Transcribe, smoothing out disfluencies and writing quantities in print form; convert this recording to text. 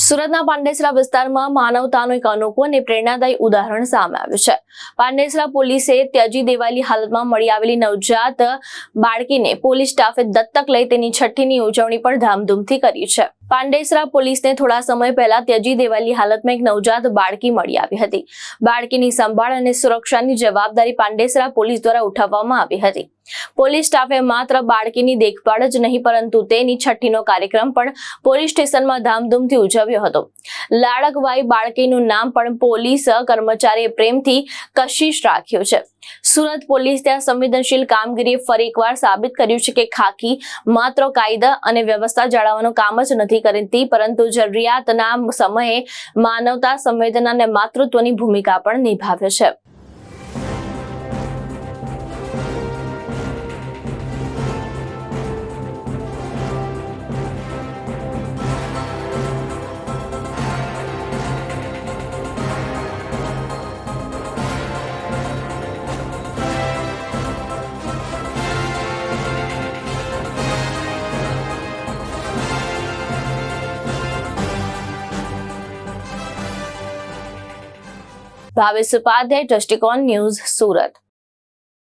સુરતના પાંડેસરા વિસ્તારમાં માનવતાનું એક અનોખું અને પ્રેરણાદાયી ઉદાહરણ સામે આવ્યું છે। પાંડેસરા પોલીસે ત્યજી દેવાયેલી હાલતમાં મળી આવેલી નવજાત બાળકીને પોલીસ સ્ટાફે દત્તક લઈ તેની છઠ્ઠીની ઉજવણી પણ ધામધૂમથી કરી છે। પાંડેસરા પોલીસને થોડા સમય પહેલા ત્યજી દેવાયેલી હાલતમાં એક નવજાત બાળકી મળી આવી હતી। બાળકીની સંભાળ અને સુરક્ષાની જવાબદારી પાંડેસરા પોલીસ દ્વારા ઉઠાવવામાં આવી હતી। પોલીસ સ્ટાફે માત્ર બાળકીની દેખભાળ જ નહીં પરંતુ તેની છઠ્ઠીનો કાર્યક્રમ પણ પોલીસ સ્ટેશનમાં ધામધૂમથી ઉજવ્યો હતો। લાડકવાઈ બાળકીનું નામ પણ પોલીસ કર્મચારીએ પ્રેમથી કશિશ રાખ્યું છે। સુરત પોલીસ ત્યાં સંવેદનશીલ કામગીરીએ ફરી એકવાર સાબિત કર્યું છે કે ખાકી માત્ર કાયદા અને વ્યવસ્થા જાળવવાનું કામ જ નથી કરતી પરંતુ જરૂરિયાતના સમયે માનવતા, સંવેદના અને માતૃત્વની ભૂમિકા પણ નિભાવે છે। ભાવેશ ઉપાધ્યાય, દ્રષ્ટિકોણ ન્યૂઝ, સુરત।